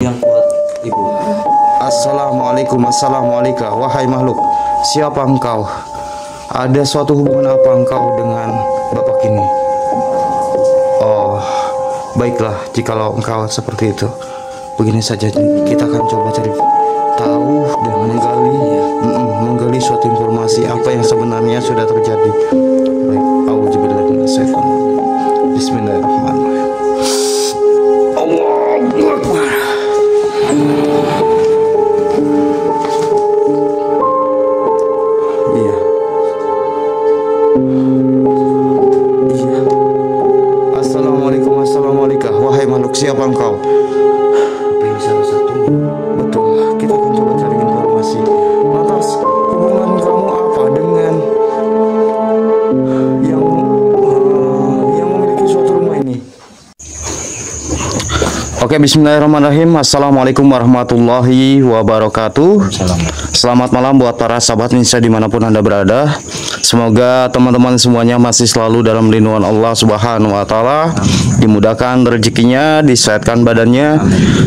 yang kuat, Ibu. Assalamualaikum, assalamualaikum. Wahai makhluk, siapa engkau? Ada suatu hubungan apa engkau dengan bapak ini? Oh, baiklah, jikalau engkau seperti itu, begini saja, kita akan coba cari tahu dan menggali suatu informasi apa yang sebenarnya sudah terjadi. Baik, auzubillahi minasyaitonir rajim. Bismillahirrahmanirrahim. Allahu Akbar. Iya. Assalamualaikum, assalamualaikum. Wahai makhluk, siapa engkau? Salah satunya. Betul, kita akan coba cari informasi. Lantas, hubungan kamu apa dengan yang memiliki suatu rumah ini? Oke, bismillahirrahmanirrahim. Assalamualaikum warahmatullahi wabarakatuh. Selamat malam buat para sahabat Indonesia dimanapun Anda berada. Semoga teman-teman semuanya masih selalu dalam lindungan Allah Subhanahu wa Ta'ala, dimudahkan rezekinya, disehatkan badannya,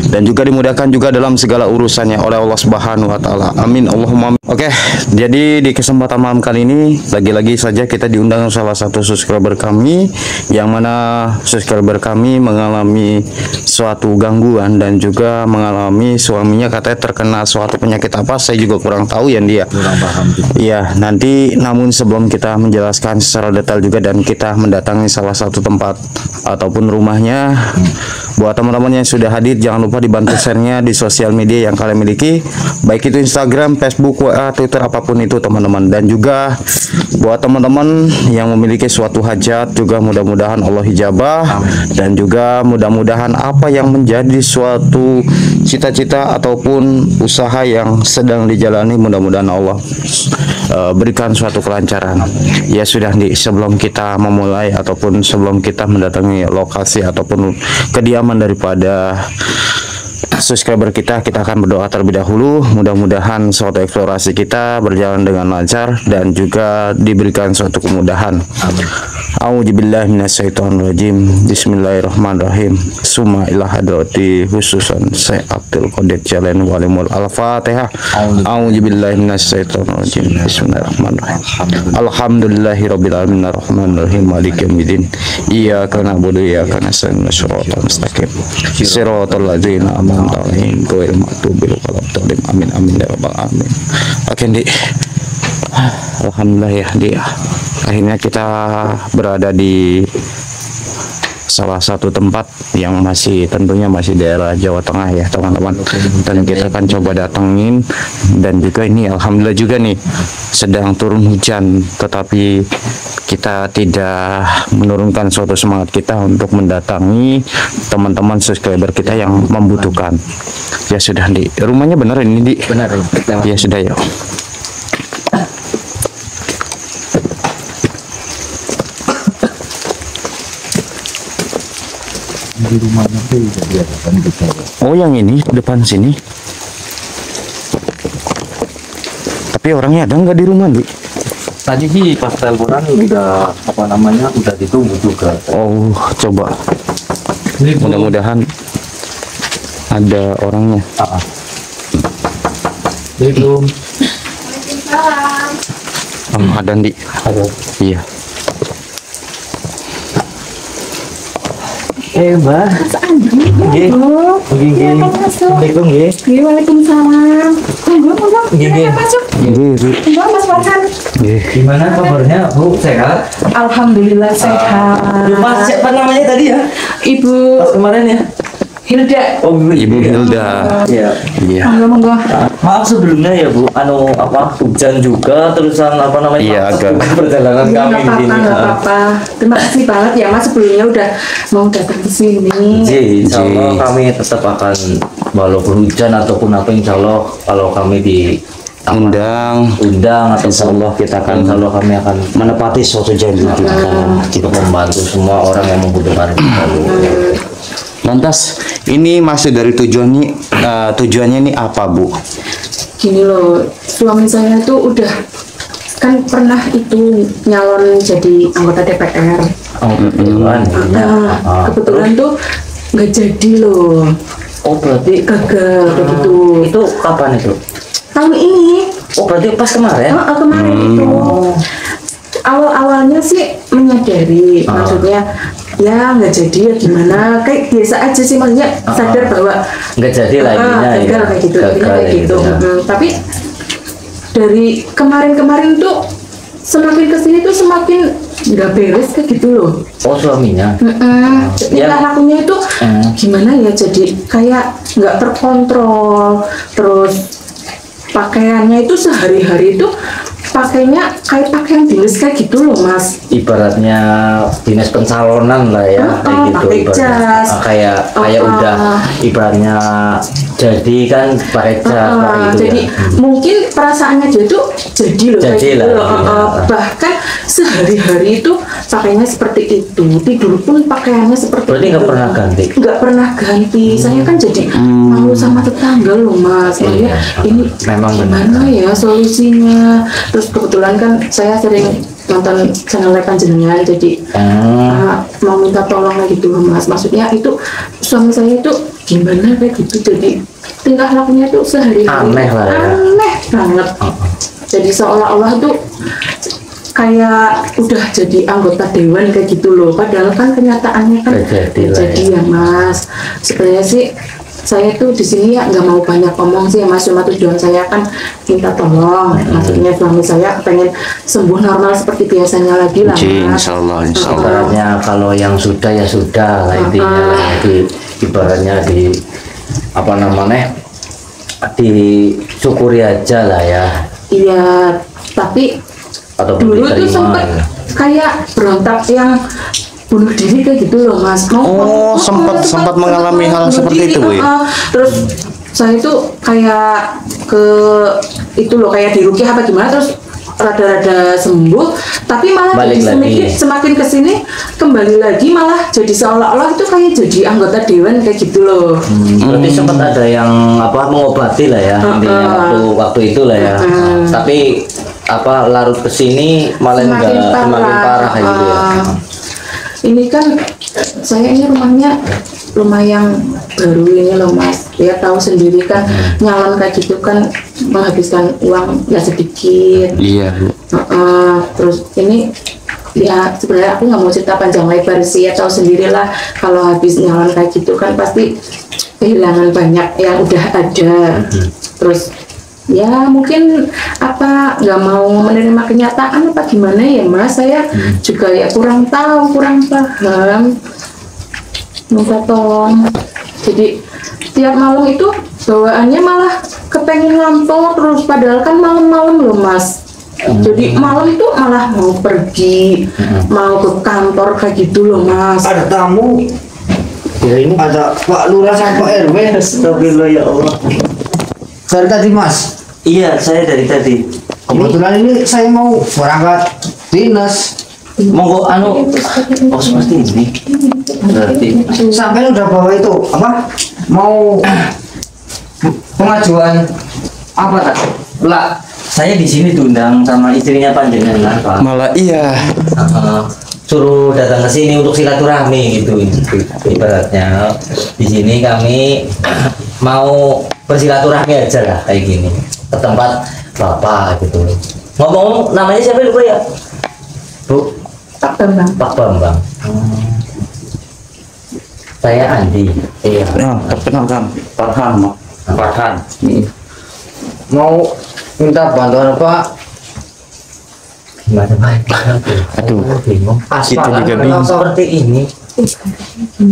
dan juga dimudahkan juga dalam segala urusannya oleh Allah Subhanahu wa Ta'ala. Amin Allahumma amin. Oke, jadi di kesempatan malam kali ini lagi-lagi saja kita diundang salah satu subscriber kami, yang mana subscriber kami mengalami suatu gangguan dan juga mengalami suaminya katanya terkena suatu penyakit apa, saya juga kurang tahu ya dia. Kurang paham. Iya, nanti namun sebelum kita menjelaskan secara detail juga dan kita mendatangi salah satu tempat ataupun rumahnya, buat teman-teman yang sudah hadir jangan lupa dibantu share-nya di sosial media yang kalian miliki, baik itu Instagram, Facebook, WA, Twitter, apapun itu teman-teman. Dan juga buat teman-teman yang memiliki suatu hajat juga mudah-mudahan Allah hijabah, dan juga mudah-mudahan apa yang menjadi suatu cita-cita ataupun usaha yang sedang dijalani mudah-mudahan Allah berikan suatu kelancaran. Ya sudah, sebelum kita memulai ataupun sebelum kita mendatangi lokasi ataupun kediaman daripada subscriber kita akan berdoa terlebih dahulu. Mudah-mudahan suatu eksplorasi kita berjalan dengan lancar dan juga diberikan suatu kemudahan. A'udzubillahi minasyaitonirrajim. Bismillahirrahmanirrahim. Summa ila hadrati khususan Syekh Abdul Qadir Jalain Walimul Al-Fatihah. A'udzubillahi minasyaitonirrajim. Bismillahirrahmanirrahim. Alhamdulillahirabbil alamin arrahmanirrahim maliki yaumiddin. Iyyaka na'budu wa iyyaka nasta'in shiratal mustaqim. Shiratal ladzina an'amta 'alaihim ghairil maghdubi 'alaihim. Amin amin ya rabbal alamin. Oke, Dik. Alhamdulillah ya, Dik. Akhirnya kita berada di salah satu tempat yang masih tentunya masih daerah Jawa Tengah ya teman-teman, dan kita akan coba datengin. Dan juga ini alhamdulillah juga nih sedang turun hujan, tetapi kita tidak menurunkan suatu semangat kita untuk mendatangi teman-teman subscriber kita yang membutuhkan. Ya sudah, di rumahnya benar ini, Di? Benar. Ya sudah, yuk. Di rumahnya tuh udah diadakan gitu. Oh, yang ini depan sini. Tapi orangnya ada nggak di rumah, Di? Tadi sih pas teleponan udah udah ditunggu juga. Oh, coba. Mudah-mudahan ada orangnya. Assalamualaikum. Ada, Di. Halo. Iya. Mbak. Mas Andi, Nggih. Bu. Nggih. Silakan masuk. Assalamualaikum nggih. Nggih, waalaikumsalam. Monggo, Nggih. silakan masuk. Monggo, Mas Farhan. Gimana kabarnya, Bu? Sehat? Alhamdulillah sehat. Lupa siapa namanya tadi ya? Ibu Pas kemarin ya? Hilda. Oh, Ibu Hilda. Iya. Iya. Monggo. Maaf sebelumnya ya Bu, hujan juga, terusan Iya, agak. perjalanan Nggak kami di apa-apa, sini. nggak apa-apa. Terima kasih banget ya Mas sebelumnya udah mau datang ke sini. Insya Allah kami tetap akan, walaupun hujan ataupun apa, insya Allah kalau kami Undang atau insya Allah kita akan insya Allah kami akan menepati suatu janji kita. membantu semua orang yang membutuhkan kita. Lantas ini masih dari tujuannya ini apa, Bu? Gini loh, suami saya tuh udah kan pernah itu nyalon jadi anggota DPR. Oh, kebetulan. Kebetulan tuh nggak jadi loh. Oh berarti gagal kayak gitu. itu kapan itu? Tahun ini Oh berarti pas kemarin? kemarin itu awal-awalnya sih menyadari, maksudnya ya nggak jadi ya gimana, kayak biasa aja sih, maksudnya sadar bahwa Nggak jadi lah intinya ya. gagal kayak gitu, Gagal intinya kayak ya gitu. ya. Tapi dari kemarin-kemarin tuh semakin kesini tuh semakin nggak beres kayak gitu loh. Oh suaminya? Tingkah Ya. lakunya itu gimana ya, jadi kayak nggak terkontrol, terus pakaiannya itu sehari-hari itu pakainya kayak pakaian dinas kayak gitu loh mas. Ibaratnya dinas pencalonan lah ya, kayak gitu pakai ibaratnya. jas. Kayak udah ibaratnya jadi kan pakai jas pakai gitu Jadi ya. mungkin perasaannya dia tuh jadi loh kayak Jadi gitu lah, loh. iya. Bahkan sehari-hari itu pakainya seperti itu, tidur pun pakaiannya seperti Berarti itu. nggak pernah ganti? Nggak pernah ganti. Saya kan jadi malu sama tetangga loh mas. Makanya ini Memang benar. gimana ya solusinya. Terus kebetulan kan saya sering nonton channel panjenengan, jadi mau minta tolong gitu loh mas. Maksudnya itu suami saya itu gimana kayak gitu, jadi tingkah lakunya tuh sehari-hari Aneh lah ya. aneh banget. Jadi seolah-olah tuh kayak udah jadi anggota dewan kayak gitu loh, padahal kan kenyataannya kan Nggak jadi lah jadi ya mas. Sebenarnya sih saya tuh di sini ya nggak mau banyak ngomong sih ya mas, cuma tujuan saya kan minta tolong, maksudnya suami saya pengen sembuh normal seperti biasanya lagi lah mas. Insya Allah, insya Allah. Ibaratnya kalau yang sudah ya sudah lah intinya lah. Ibaratnya di apa namanya, disyukuri aja lah ya, Iya, tapi atau dulu tuh diterima sempet ya. kayak berontak yang bunuh diri kayak gitu loh mas. Oh, sempat mengalami hal bunuh seperti diri, itu, Bu, ya? Terus saya tuh kayak ke itu loh, kayak diruqyah apa gimana, terus rada-rada sembuh, tapi malah Balik jadi lagi. semakin kesini kembali lagi, malah jadi seolah-olah itu kayak jadi anggota dewan kayak gitu loh. Berarti sempat ada yang apa mengobati lah ya intinya waktu itu lah ya. Tapi apa larut ke sini malah enggak semakin parah kayak gitu ya. Ini kan saya ini rumahnya rumah yang baru ini loh mas, ya tahu sendiri kan nyalon kayak gitu kan menghabiskan uang ya sedikit. Iya, Bu. Terus ini ya sebenarnya aku nggak mau cerita panjang lebar sih, ya tahu sendirilah kalau habis nyalon kayak gitu kan pasti kehilangan banyak yang udah ada. Terus ya mungkin apa nggak mau menerima kenyataan apa gimana ya mas, saya juga ya kurang tahu, kurang paham, minta tolong. Jadi tiap malam itu bawaannya malah kepengen ngantor terus, padahal kan malam-malam loh mas. Jadi malam itu malah mau pergi, mau ke kantor kayak gitu loh mas. Ada tamu, Ya ini ada Pak Lurah sama Pak RW. astagfirullah ya Allah. Dari tadi mas, Iya, saya dari tadi. kebetulan ini saya mau berangkat dinas. Monggo anu oh seperti ini. Berarti Sampai udah bawa itu apa? Mau pengajuan apa tak? lah saya di sini diundang sama istrinya panjenengan Pak. Malah iya. Suruh datang ke sini untuk silaturahmi gitu ibaratnya. Di sini kami mau bersilaturahmi aja lah kayak gini ke tempat bapak gitu. Ngomong namanya siapa lupa ya Bu? Pak Bambang. Pak Bambang. Saya Andi. Iya. Ya, perkenalkan, Farhan, Mak. Farhan. Mau minta bantuan apa? Gimana Pak? Aduh. Bingung. Kita Aspalan juga kalau bingung. seperti ini.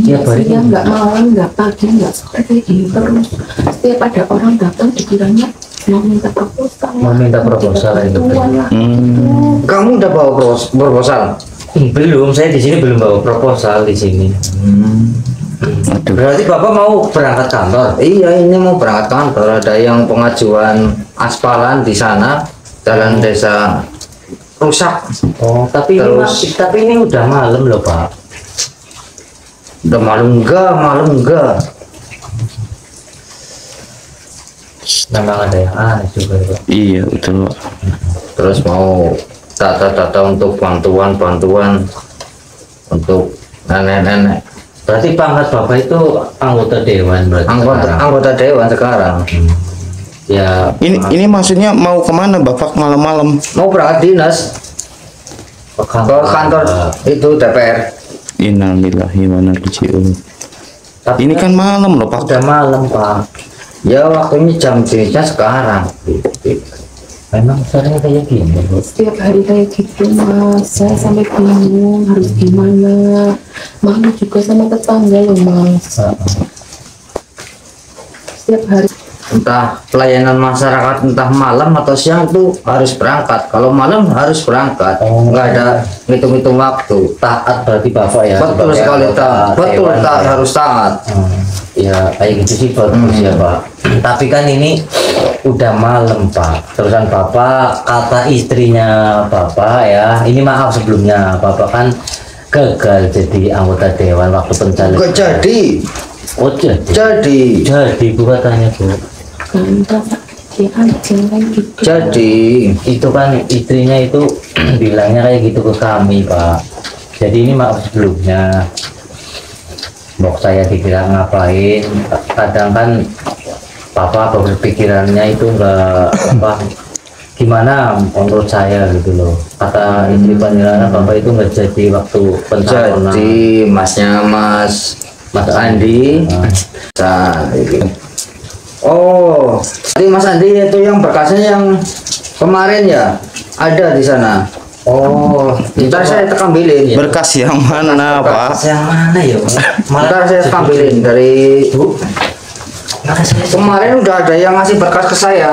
Tiap hari Ya nggak malam, nggak pagi, nggak sore kayak gini terus. Setiap ada orang datang dikiranya mau minta proposal. Mau minta proposal, minta itu. bantuan lah. Kamu udah bawa proposal? Belum, saya di sini belum bawa proposal di sini. Aduh. Berarti Bapak mau berangkat kantor? Iya, ini mau berangkat kantor. Ada yang pengajuan aspalan di sana, jalan desa rusak. Oh, tapi ini udah malam loh Pak. Udah malam enggak. Memang ada yang aneh juga Pak. Iya, betul, Pak. Terus mau data-data untuk bantuan untuk nenek-nenek Berarti pangkat bapak itu anggota dewan berarti sekarang. Anggota dewan sekarang. Ya. Ini maksudnya mau kemana Bapak malam-malam? Mau berangkat dinas Ke ke kantor itu DPR. Innalillahi wa inna ilaihi raji'un. Tapi Ini kan malam loh Pak. udah malam Pak. Ya waktunya jam dinasnya sekarang. Memang sering kayak gini Bu. Setiap hari kayak gitu mas, saya sampai bingung harus gimana. Malu juga sama tetangga loh mas. Setiap hari. Entah pelayanan masyarakat entah malam atau siang itu harus berangkat. Kalau malam harus berangkat. Nggak ada ngitung-ngitung waktu. Taat berarti bapak ya. Betul sebagai sekali anggota tak. Betul dewan, tak ya. harus taat. Ya kayak gitu sih bagus ya Pak. Tapi kan ini udah malam Pak. Terusan bapak kata istrinya bapak ya. Ini maaf sebelumnya bapak kan gagal jadi anggota dewan waktu pencalekan. Kok jadi? Oh jadi. Jadi Bu katanya Bu. Kan dia aja kayak gitu. jadi Itu kan istrinya itu bilangnya kayak gitu ke kami Pak. Jadi ini maaf sebelumnya. Mau saya dikira ngapain? Kadang kan papa berpikirannya itu enggak apa gimana menurut saya gitu loh. Kata istri Panirana bapak itu nggak jadi waktu pencalonan. jadi masnya Mas Andi. Nah, ini. Oh, jadi Mas Andi itu yang berkasnya yang kemarin ya ada di sana. Oh, Ntar saya tekambilin. Berkas yang mana Pak? yang mana ya? Ntar saya tekambilin dari Bu. Mana saya kemarin udah ada yang ngasih berkas ke saya.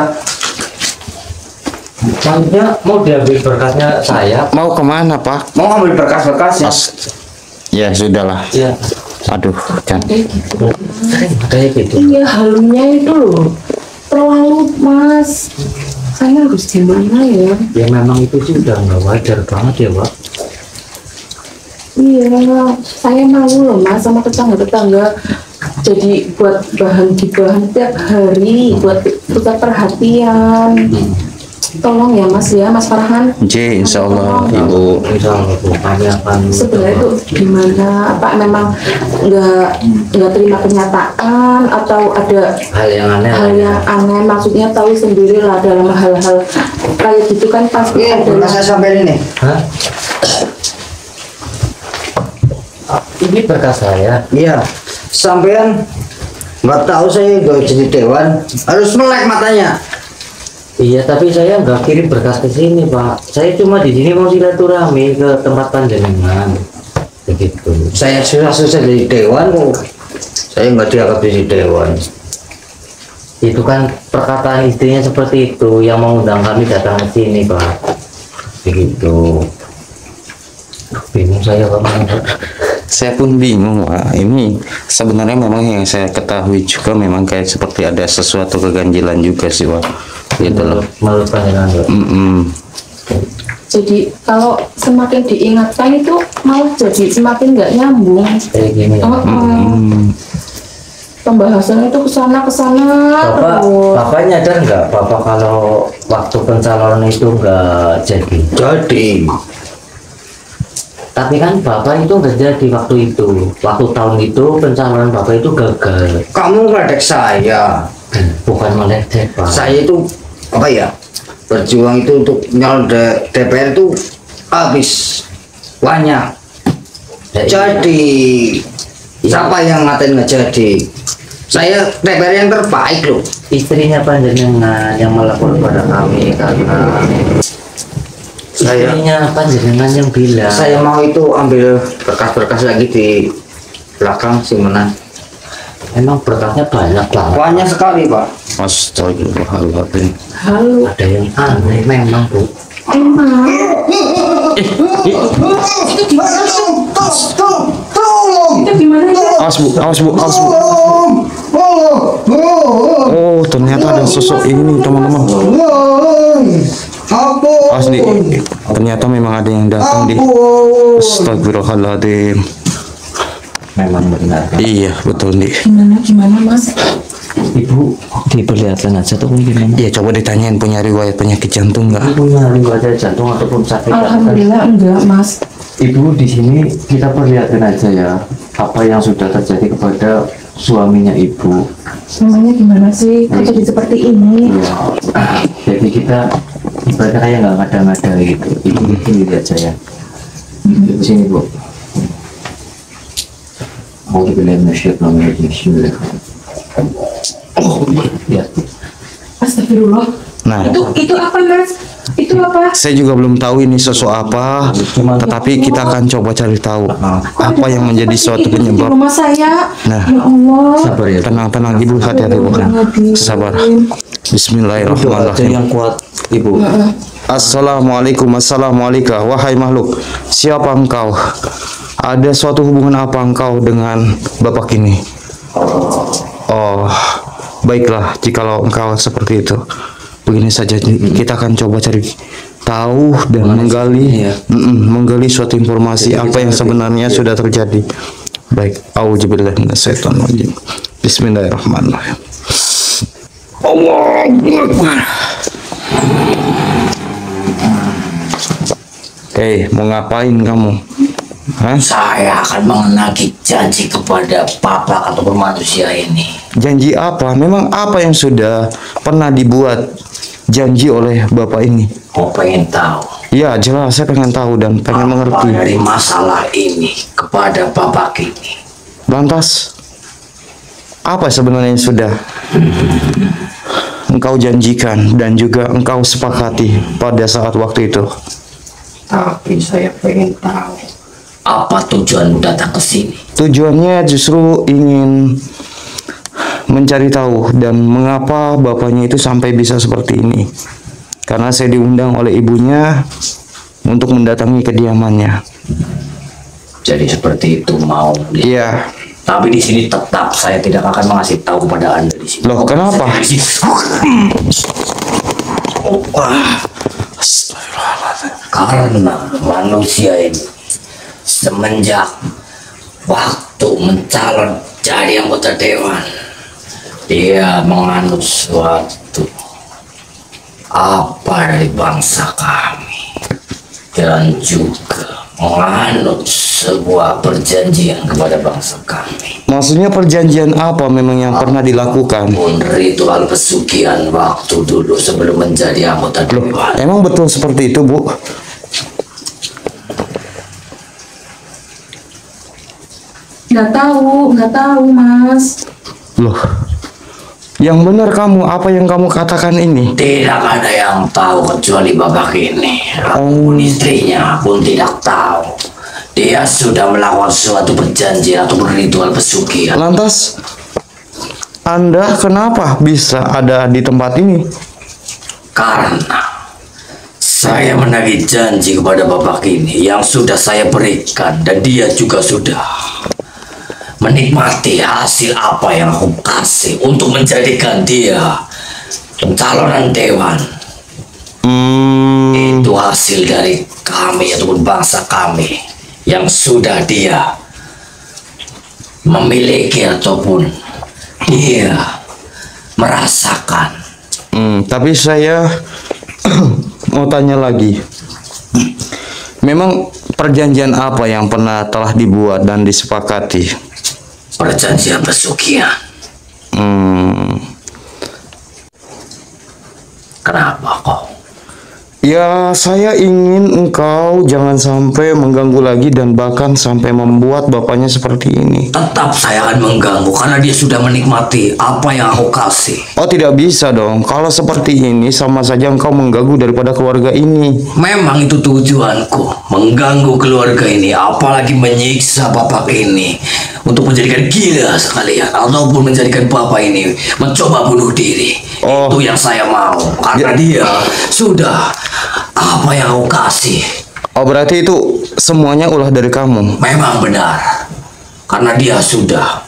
maksudnya mau diambil berkasnya saya? Mau kemana Pak? Mau ambil berkas-berkasnya. Ya sudahlah. Ya, Aduh, jangan. Kayak gitu. sering kayak gitu. Iya halunya itu loh terlalu mas. Saya harus gimana ya? Ya memang itu sih udah nggak wajar banget ya Pak. Iya, saya malu loh mas sama tetangga-tetangga. Jadi buat bahan gibahan tiap hari, buat pusat perhatian. Tolong ya mas Farhan. J, insya Allah Ibu. Insya Allah Bu, kami akan Sebenarnya itu gimana? Apa memang nggak terima kenyataan atau ada hal yang aneh. hal yang aneh? Maksudnya tahu sendiri lah dalam hal-hal kayak gitu kan pasti Ini ada. berkas saya sampai ini. Hah? Ini berkas saya. Iya, sampean nggak tahu saya udah jadi dewan harus melek matanya. Iya, tapi saya nggak kirim berkas ke sini Pak. Saya cuma di sini mau silaturahmi ke tempat panjenengan. Begitu. Saya susah jadi dewan kok. Saya nggak dianggap jadi dewan. Itu kan perkataan istrinya seperti itu yang mengundang kami datang ke sini Pak. Begitu. Bingung saya Pak. Saya pun bingung Pak. Ini sebenarnya memang yang saya ketahui juga memang kayak seperti ada sesuatu keganjilan juga sih Pak. Gitu loh. Menurut panjenengan Pak. Jadi kalau semakin diingatkan itu malah jadi semakin nggak nyambung. Kayak gini ya. Pembahasan itu kesana Bapak, terus. Bapak nyadar nggak Bapak kalau waktu pencalonan itu nggak jadi? Jadi Tapi kan Bapak itu nggak jadi waktu itu. Waktu tahun itu pencalonan Bapak itu gagal. kamu ngeledek saya. Bukan meledek Pak. Saya itu apa ya? Berjuang itu untuk nyalon DPR itu habis banyak. Ya, Jadi siapa yang ngatain nggak jadi? Saya DPR yang terbaik loh. istrinya panjenengan yang melapor pada kami karena istrinya panjenengan yang bilang Saya mau itu ambil berkas-berkas lagi di belakang sih mana. emang berkasnya banyak banget. Banyak sekali Pak. Astagfirullahaladzim. Halo, Ada yang aneh memang Bu. emang itu gimana ya? Awas Bu, awas Bu, awas Bu. Oh, ternyata ada sosok ini teman-teman. Awas di, ternyata memang ada yang datang di. Astagfirullahaladzim. Memang benar. Iya betul di. Gimana mas? Ibu diperlihatkan aja tuh gimana? Iya coba ditanyain punya riwayat penyakit jantung nggak? Ibu nyari ada jantung ataupun sakit. Alhamdulillah enggak mas. Ibu di sini kita perlihatkan aja ya. apa yang sudah terjadi kepada suaminya ibu. Namanya gimana sih? Kok jadi seperti ini? Ya, jadi kita ibaratnya kayak nggak ngada-ngada gitu. Ibu ini lihat saya. Di sini bu. Mau dibilang nasyid namanya Bismillah. Ya. Astagfirullah. Nah, Itu apa Mas? Itu apa? saya juga belum tahu ini sesuatu apa, tetapi kita akan coba cari tahu apa yang menjadi suatu Itu di penyebab. rumah saya. Nah. Ya Allah. Sabar ya. Tenang, ibu, hati-hati bu. Sabar. Doa Bismillahirrahmanirrahim. yang kuat ibu. Assalamualaikum, assalamualaikum. Wahai makhluk, siapa engkau? Ada suatu hubungan apa engkau dengan bapak ini? Oh, baiklah, jikalau engkau seperti itu. Begini saja, kita akan coba cari tahu dan menggali, menggali suatu informasi apa yang sebenarnya sudah terjadi. Baik, auzubillahi minasyaitonirrajim. Bismillahirrahmanirrahim. Allahu Akbar. Mau ngapain kamu? Hah? Saya akan menagih janji kepada papa atau manusia ini. Janji apa? Memang apa yang sudah pernah dibuat janji oleh bapak ini? Kau pengen tahu Ya jelas, saya pengen tahu dan pengen apa mengerti. dari masalah ini kepada bapak ini? Lantas, apa sebenarnya yang sudah engkau janjikan dan juga engkau sepakati pada saat waktu itu? Tapi saya pengen tahu apa tujuanmu datang ke sini? Tujuannya justru ingin mencari tahu dan mengapa bapaknya itu sampai bisa seperti ini. Karena saya diundang oleh ibunya untuk mendatangi kediamannya. Jadi seperti itu mau. Iya. Tapi di sini tetap saya tidak akan mengasih tahu kepada Anda di sini. Loh, kenapa? Karena manusia ini semenjak waktu mencalon jadi anggota dewan, dia menganut suatu apa dari bangsa kami dan juga menganut sebuah perjanjian kepada bangsa kami. Maksudnya perjanjian apa memang yang pernah dilakukan? Pun ritual pesugihan waktu dulu sebelum menjadi anggota dewan. Emang betul seperti itu, Bu? Nggak tahu Mas. Loh, yang benar kamu, apa yang kamu katakan ini? Tidak ada yang tahu kecuali bapak ini. Apapun istrinya pun tidak tahu. Dia sudah melakukan suatu perjanjian atau ritual pesugihan. Lantas, Anda kenapa bisa ada di tempat ini? Karena saya menagih janji kepada bapak ini yang sudah saya berikan dan dia juga sudah menikmati hasil apa yang aku kasih untuk menjadikan dia pencalonan dewan. Itu hasil dari kami ataupun bangsa kami yang sudah dia memiliki ataupun dia merasakan. Tapi saya mau tanya lagi. Memang perjanjian apa yang pernah telah dibuat dan disepakati? Perjanjian pesugihan. Kenapa kok? Ya, saya ingin engkau jangan sampai mengganggu lagi dan bahkan sampai membuat bapaknya seperti ini. Tetap saya akan mengganggu karena dia sudah menikmati apa yang aku kasih. Oh, tidak bisa dong. Kalau seperti ini sama saja engkau mengganggu daripada keluarga ini. Memang itu tujuanku, mengganggu keluarga ini, apalagi menyiksa bapak ini untuk menjadikan gila sekalian ataupun menjadikan bapak ini mencoba bunuh diri. Oh. Itu yang saya mau karena dia sudah apa yang aku kasih. Oh, berarti itu semuanya ulah dari kamu. Memang benar karena dia sudah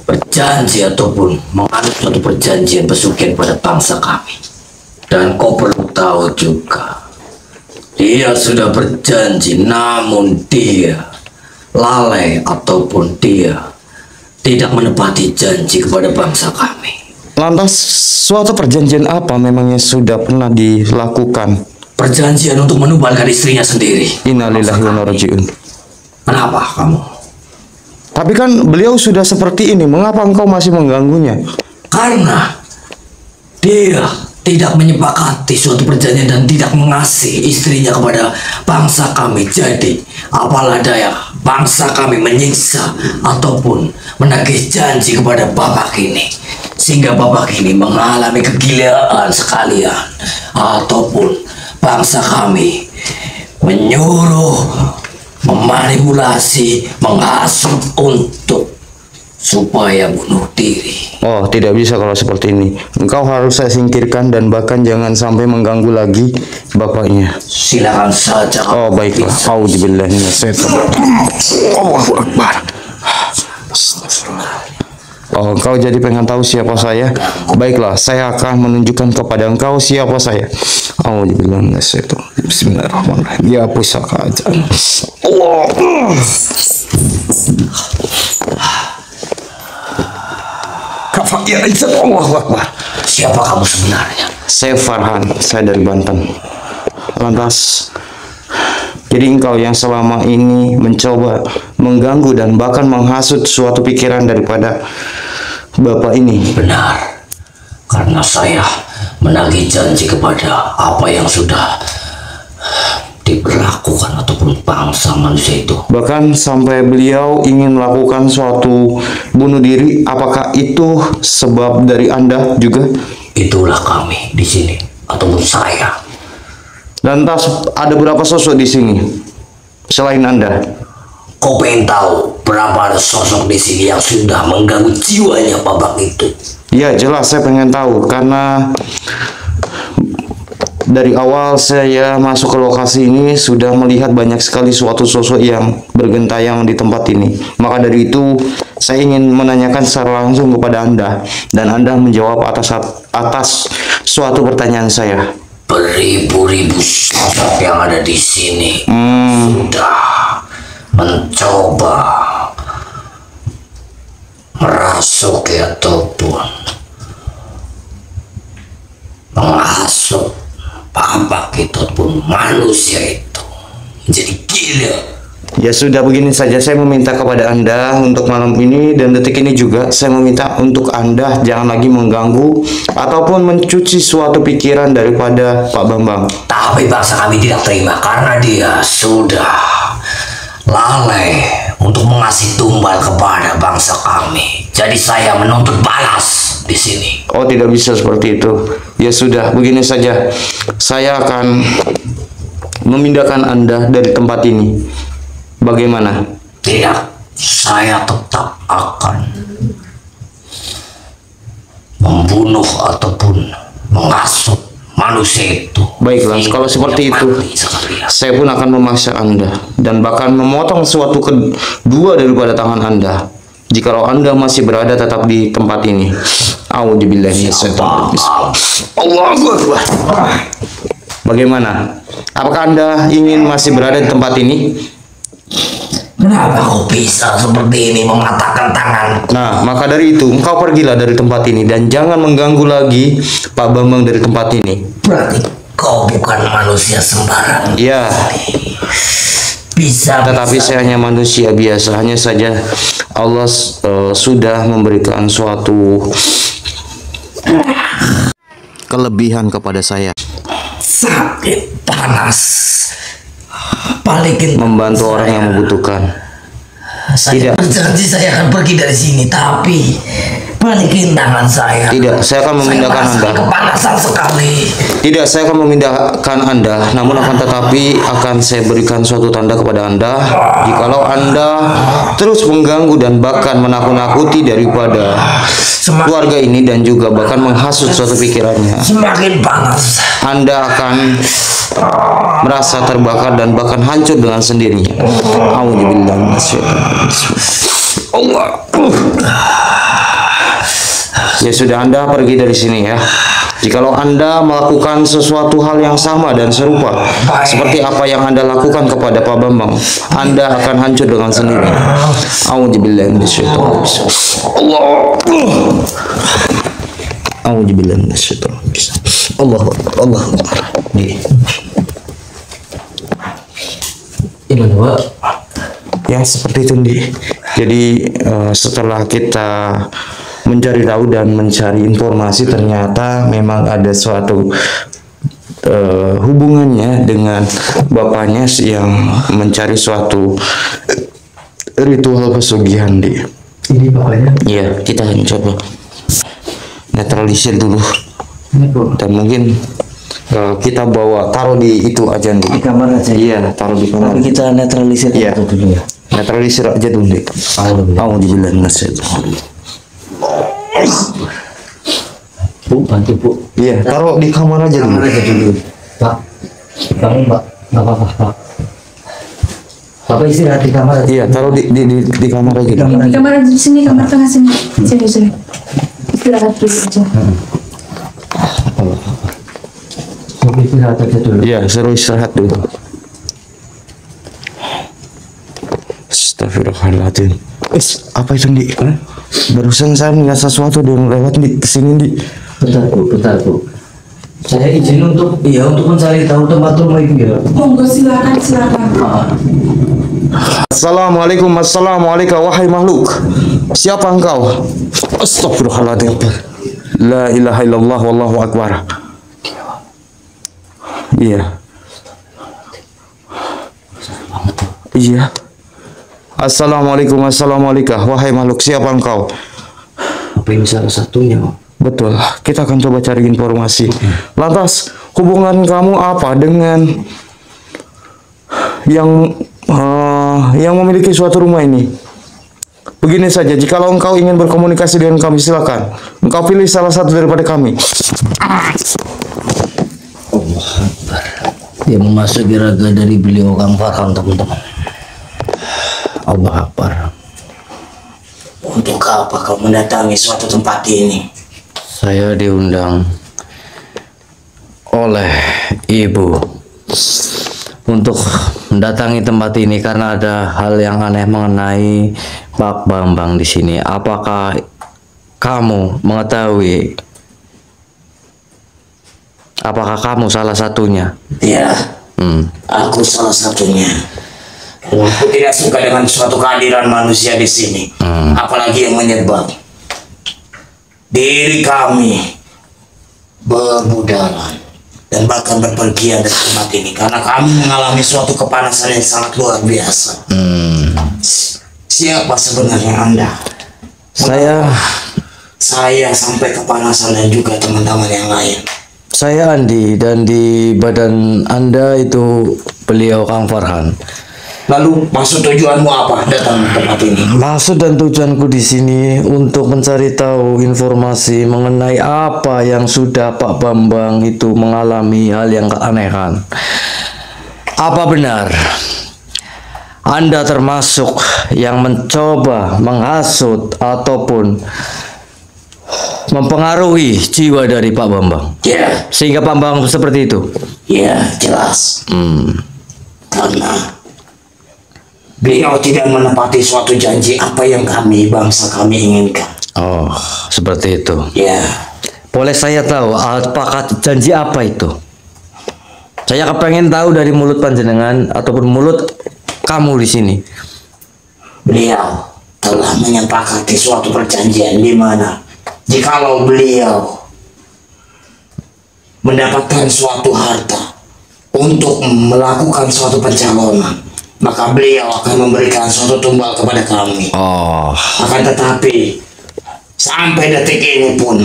berjanji ataupun menganut suatu perjanjian pesugihan pada bangsa kami. Dan kau perlu tahu juga, dia sudah berjanji namun dia lalai ataupun dia tidak menepati janji kepada bangsa kami. Lantas suatu perjanjian apa memangnya sudah pernah dilakukan? Perjanjian untuk menubalkan istrinya sendiri. Innalillahi wa inna ilaihi raji'un. Kenapa kamu? Tapi kan beliau sudah seperti ini, mengapa engkau masih mengganggunya? Karena dia tidak menyepakati suatu perjanjian dan tidak mengasihi istrinya kepada bangsa kami. Jadi apalah daya bangsa kami menyiksa ataupun menagih janji kepada bapak ini, sehingga bapak ini mengalami kegilaan sekalian, ataupun bangsa kami menyuruh, memanipulasi, menghasut untuk supaya bunuh diri. Oh, tidak bisa kalau seperti ini. Engkau harus saya singkirkan dan bahkan jangan sampai mengganggu lagi bapaknya. Silakan saja. Oh, baiklah. Auzubillahi minasyaitonir. Allahu Akbar. Oh, engkau jadi pengen tahu siapa saya? Baiklah, saya akan menunjukkan kepada engkau siapa saya. Auzubillahi minasyaitonir. Bismillahirrahmanirrahim. Ya pusaka aja. Allah. Allahu Akbar. Siapa kamu sebenarnya? Saya Farhan, saya dari Banten. Lantas, jadi engkau yang selama ini mencoba mengganggu dan bahkan menghasut suatu pikiran daripada bapak ini. Benar, karena saya menagih janji kepada apa yang sudah diberlakukan ataupun bangsa manusia itu. Bahkan sampai beliau ingin melakukan suatu bunuh diri. Apakah itu sebab dari Anda juga? Itulah kami di sini ataupun saya. Lantas ada berapa sosok di sini selain Anda? Kau pengen tahu berapa sosok di sini yang sudah mengganggu jiwanya babak itu? Ya jelas saya pengen tahu, karena dari awal saya masuk ke lokasi ini sudah melihat banyak sekali suatu sosok yang bergentayang di tempat ini. Maka dari itu saya ingin menanyakan secara langsung kepada Anda, dan Anda menjawab atas suatu pertanyaan saya. Beribu-ribu sosok yang ada di sini sudah mencoba merasuki ataupun menghasut babak itu pun manusia itu menjadi gila. Ya sudah, begini saja, saya meminta kepada Anda untuk malam ini dan detik ini juga saya meminta untuk Anda jangan lagi mengganggu ataupun mencuci suatu pikiran daripada Pak Bambang. Tapi bangsa kami tidak terima karena dia sudah lalai untuk mengasih tumbal kepada bangsa kami. Jadi saya menuntut balas di sini. Oh, tidak bisa seperti itu. Ya sudah, begini saja, saya akan memindahkan Anda dari tempat ini. Bagaimana? Tidak, saya tetap akan membunuh ataupun menghasut manusia itu. Baiklah, kalau seperti itu, saya pun akan memaksa Anda dan bahkan memotong suatu kedua daripada tangan Anda jikalau Anda masih berada tetap di tempat ini. Auzubillahi minasyaitonir rajim. Allahu Akbar. Bagaimana? Apakah Anda ingin masih berada di tempat ini? Kenapa kau bisa seperti ini mematahkan tangan? Nah, maka dari itu engkau pergilah dari tempat ini dan jangan mengganggu lagi Pak Bambang dari tempat ini. Berarti kau bukan manusia sembarang. Ya, tetapi saya hanya manusia biasa. Hanya saja Allah sudah memberikan suatu kelebihan kepada saya. Sakit, panas, balikin Membantu orang yang membutuhkan. Saya berjanji saya akan pergi dari sini, tapi balikin tangan saya. Tidak, saya akan memindahkan Anda. Kepanasan sekali. Tidak, saya akan memindahkan Anda. Namun akan tetapi akan saya berikan suatu tanda kepada Anda. Jikalau Anda terus mengganggu dan bahkan menakut-nakuti daripada keluarga ini dan juga bahkan menghasut suatu pikirannya, Semakin panas. Anda akan merasa terbakar dan bahkan hancur dengan sendirinya. Auzubillahi minasyaitonir rajim. Allah. Ya sudah, Anda pergi dari sini ya. Jikalau Anda melakukan sesuatu hal yang sama dan serupa seperti apa yang Anda lakukan kepada Pak Bambang, Anda akan hancur dengan sendirinya. Auzubillahi minasyaitonir rajim. Allah. Auzubillahi minasyaitonir rajim. Allahu Akbar. Allahu Akbar. Gimana, Pak? Ya seperti itu, Ndi. Jadi setelah kita mencari tahu dan mencari informasi, ternyata memang ada suatu hubungannya dengan bapaknya yang mencari suatu ritual pesugihan di. Ini bapaknya. Iya, kita akan coba netralisir dulu. Ini Bu. Dan mungkin kita bawa taruh di itu aja nih. Di kamar aja. Iya, taruh di kamar. Tapi kita netralisir Iya. itu dulu ya. Netralisir aja dulu nih. Alhamdulillah nasib. Bu, bantu Bu. Iya, taruh di kamar aja dulu. Kamar aja dulu. Pak, bangun Pak. Nggak apa-apa Pak. Bapak istirahat di kamar aja. Iya, taruh di kamar aja dulu. Di kamar di sini, kamar tengah sini. Sini. Istirahat dulu aja. Mau istirahat aja dulu. Iya, suruh istirahat dulu. Astagfirullahaladzim. Apa itu Di? Barusan saya melihat sesuatu yang lewat di kesini Di. Bentar Bu. Saya izin untuk mencari tahu tempat rumah itu ya. Monggo silakan. Assalamualaikum, wahai makhluk. Siapa engkau? Astagfirullahaladzim. La ilaha illallah wallahu akbar. Iya. Iya. Assalamualaikum, wahai makhluk. Siapa engkau? Apa ini salah satunya Pak? Betul, kita akan coba cari informasi. Lantas, hubungan kamu apa dengan yang memiliki suatu rumah ini? Begini saja, jikalau engkau ingin berkomunikasi dengan kami, silakan. Engkau pilih salah satu daripada kami. Dia memasuki raga dari beliau Kang Farhan, teman-teman. Allah Akbar. Untuk apa kau mendatangi suatu tempat ini? Saya diundang oleh ibu untuk mendatangi tempat ini karena ada hal yang aneh mengenai Pak Bambang di sini. Apakah kamu mengetahui? Apakah kamu salah satunya? Ya, aku salah satunya. Aku tidak suka dengan suatu kehadiran manusia di sini, apalagi yang menyebab diri kami berbudalan dan bahkan berpergian dari tempat ini karena kami mengalami suatu kepanasan yang sangat luar biasa. Siapa sebenarnya Anda? Saya sampai kepanasan dan juga teman-teman yang lain. Saya Andi, dan di badan Anda itu beliau Kang Farhan. Lalu maksud tujuanmu apa datang ke tempat ini? Maksud dan tujuanku di sini untuk mencari tahu informasi mengenai apa yang sudah Pak Bambang itu mengalami hal yang keanehan. Apa benar Anda termasuk yang mencoba menghasut ataupun mempengaruhi jiwa dari Pak Bambang? Ya, Sehingga Pak Bambang seperti itu? ya jelas. Karena beliau tidak menepati suatu janji apa yang bangsa kami inginkan. Oh, seperti itu. Ya, Boleh saya tahu apakah janji apa itu? Saya kepengen tahu dari mulut panjenengan ataupun mulut kamu di sini. beliau telah menyepakati suatu perjanjian di mana jikalau beliau mendapatkan suatu harta untuk melakukan suatu pencalonan, maka beliau akan memberikan suatu tumbal kepada kami. Oh, Akan tetapi sampai detik ini pun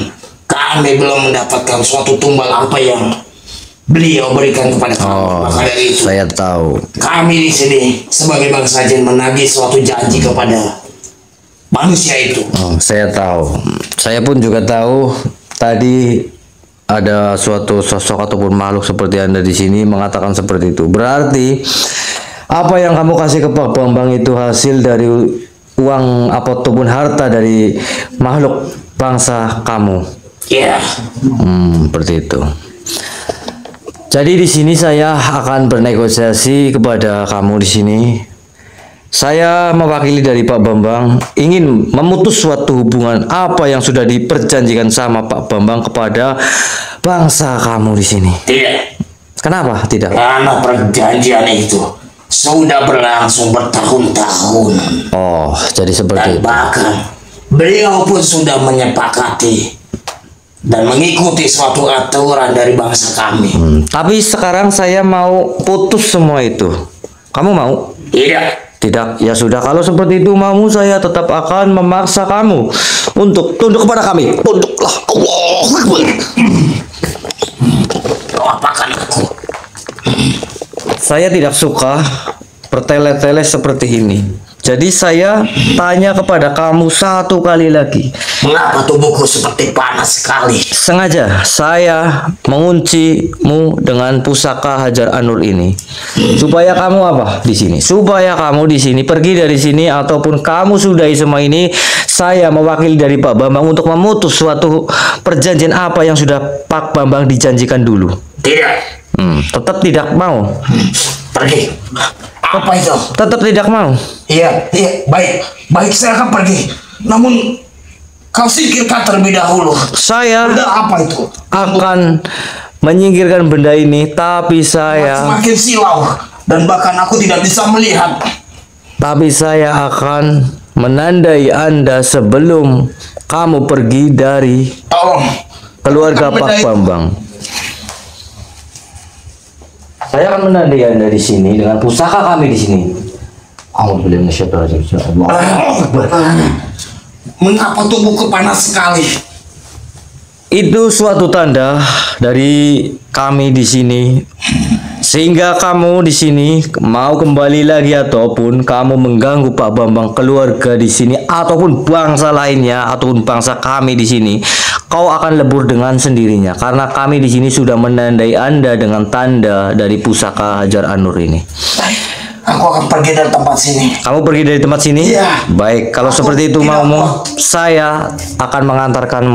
kami belum mendapatkan suatu tumbal apa yang beliau berikan kepada kami. Maka dari itu saya tahu. kami di sini sebagai bangsa jin menagih suatu janji kepada manusia itu. Oh, saya tahu. Saya pun juga tahu tadi ada suatu sosok ataupun makhluk seperti Anda di sini mengatakan seperti itu. Berarti apa yang kamu kasih ke Pak Bambang itu hasil dari uang ataupun harta dari makhluk bangsa kamu. Ya, Seperti itu. Jadi di sini saya akan bernegosiasi kepada kamu di sini. Saya mewakili dari Pak Bambang ingin memutus suatu hubungan apa yang sudah diperjanjikan sama Pak Bambang kepada bangsa kamu di sini. tidak. Kenapa tidak? Karena perjanjian itu sudah berlangsung bertahun-tahun. Oh, jadi seperti Dan itu. bahkan beliau pun sudah menyepakati dan mengikuti suatu aturan dari bangsa kami. Tapi sekarang saya mau putus semua itu. Kamu mau? Tidak. Tidak, ya sudah. Kalau seperti itu mau, saya tetap akan memaksa kamu untuk tunduk kepada kami. Tunduklah, Allahu Akbar. Kau apakan aku? Saya tidak suka bertele-tele seperti ini. Jadi saya tanya kepada kamu satu kali lagi. Mengapa tubuhku seperti panas sekali? Sengaja saya menguncimu dengan pusaka Hajar Anur ini supaya kamu apa di sini? Supaya kamu di sini pergi dari sini ataupun kamu sudahi semua ini. Saya mewakili dari Pak Bambang untuk memutus suatu perjanjian apa yang sudah Pak Bambang dijanjikan dulu. Tidak. Tetap tidak mau. Pergi. Apa itu? Tetap tidak mau. Iya, baik. Baik, saya akan pergi. Namun, kau singkirkan terlebih dahulu. Saya Benda apa itu? akan menyingkirkan benda ini, tapi saya Semakin silau. Dan bahkan aku tidak bisa melihat. akan menandai Anda sebelum kamu pergi dari Tolong. keluarga Benda Pak itu. Bambang. Saya akan menandai Anda di sini dengan pusaka kami di sini. Alhamdulillah minasyaitonir rajim. Mengapa tubuhku panas sekali? Itu suatu tanda dari kami di sini, sehingga kamu di sini mau kembali lagi ataupun kamu mengganggu Pak Bambang, keluarga di sini ataupun bangsa lainnya ataupun bangsa kami di sini, kau akan lebur dengan sendirinya karena kami di sini sudah menandai Anda dengan tanda dari pusaka Hajar Anur ini. Aku akan pergi dari tempat sini. Kamu pergi dari tempat sini? Iya. Baik, kalau Aku seperti itu tidak maumu, mau. saya akan mengantarkan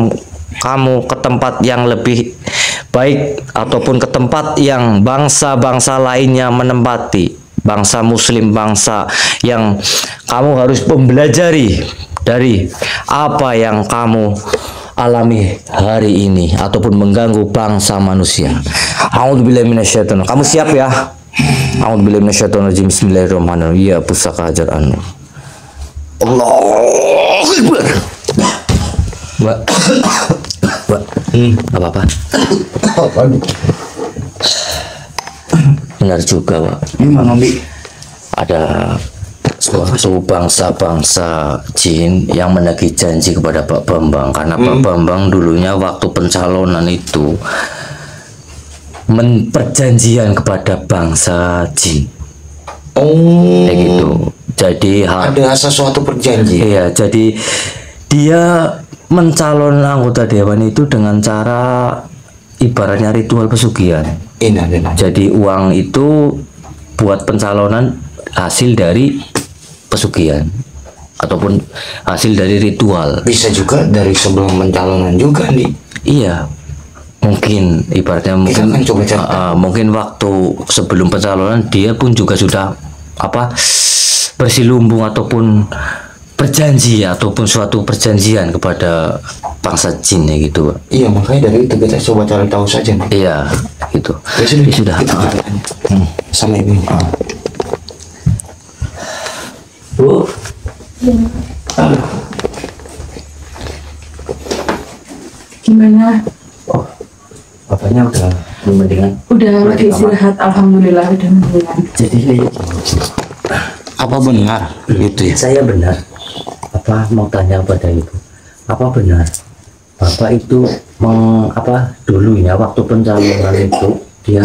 kamu ke tempat yang lebih baik ataupun ke tempat yang bangsa-bangsa lainnya menempati. Bangsa muslim, bangsa yang kamu harus mempelajari dari apa yang kamu alami hari ini ataupun mengganggu bangsa manusia. A'udzubillahi minasyaitonir. Kamu siap ya? A'udzubillahi minasyaitonir. Bismillahirrahmanirrahim. Ya pusaka Hajar Anur. Allahu Akbar. Mbak. Mbak. Apa-apa? Benar juga, Pak. Gimana, Bi? Ada suatu bangsa-bangsa jin yang menagih janji kepada Pak Bambang karena Pak Bambang dulunya waktu pencalonan itu perjanjian kepada bangsa jin. Oh, Kayak gitu. Jadi ada sesuatu perjanjian. iya, jadi dia mencalon anggota dewan itu dengan cara ibaratnya ritual pesugihan. Innalillahi. Jadi uang itu buat pencalonan hasil dari pesugihan ataupun hasil dari ritual. Bisa juga dari sebelum pencalonan juga nih. Iya, mungkin ibaratnya Kita mungkin akan coba cari. mungkin waktu sebelum pencalonan dia pun juga sudah bersilumbung ataupun berjanji ataupun suatu perjanjian kepada bangsa jin ya gitu, Pak. Iya, makanya dari itu kita coba cari tahu saja nih. Iya, gitu. Ya sudah, Ya sudah. kita tanya. Sama ibu. Bu, Gimana? bapaknya udah mendingan. Udah lagi istirahat, alhamdulillah udah mendingan. Jadi Apa benar gitu ya? saya benar. Apa mau tanya pada ibu? Apa benar bapak itu dulunya waktu pencalonan itu dia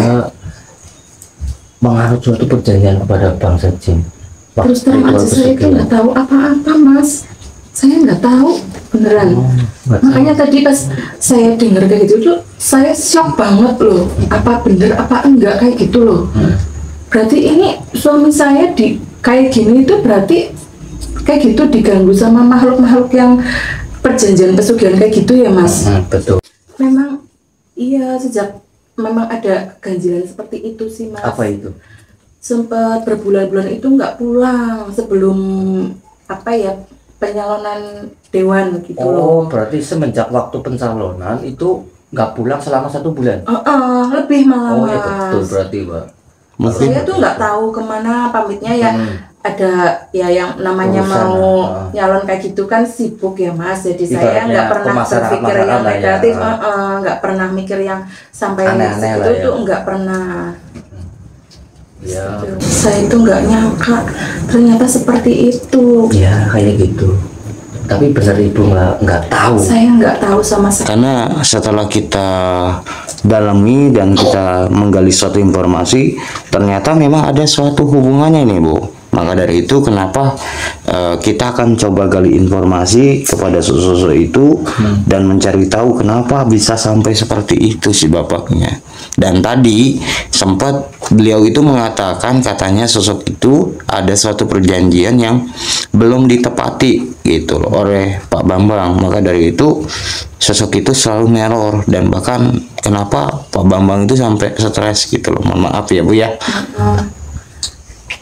menganut suatu perjanjian kepada bangsa jin. Terus terang aja saya itu nggak tahu apa-apa, Mas. Saya nggak tahu beneran. Makanya tadi pas saya dengar kayak gitu tuh saya shock banget loh. Apa bener apa enggak kayak gitu loh. Berarti ini suami saya di kayak gini itu berarti kayak gitu diganggu sama makhluk-makhluk yang perjanjian pesugihan kayak gitu ya, Mas. Betul. Memang iya, sejak memang ada ganjilan seperti itu sih, Mas. Apa itu? Sempat berbulan-bulan itu nggak pulang sebelum penyalonan dewan gitu loh. Oh, berarti semenjak waktu pencalonan itu nggak pulang selama 1 bulan. Lebih malah, Oh Mas. ya betul berarti, Pak. Saya tuh nggak tahu kemana pamitnya ya. Ada ya yang namanya Urusan, mau nyalon kayak gitu kan sibuk ya Mas. Jadi saya Ibaratnya nggak pernah berpikir yang pemasaran lah ya. negatif, nggak pernah mikir yang sampai Aneh-aneh itu lah ya. tuh nggak pernah. Ya, Saya itu nggak nyangka ternyata seperti itu. ya kayak gitu. Tapi benar ibu nggak tahu. Saya nggak tahu sama sekali. Karena setelah kita dalami dan kita menggali suatu informasi, ternyata memang ada suatu hubungannya nih Bu. Maka dari itu kenapa kita akan coba gali informasi kepada sosok itu dan mencari tahu kenapa bisa sampai seperti itu si bapaknya. Dan tadi sempat beliau itu mengatakan katanya sosok itu ada suatu perjanjian yang belum ditepati gitu loh oleh Pak Bambang. Maka dari itu sosok itu selalu neror dan bahkan kenapa Pak Bambang itu sampai stres gitu loh. Mohon maaf ya Bu ya.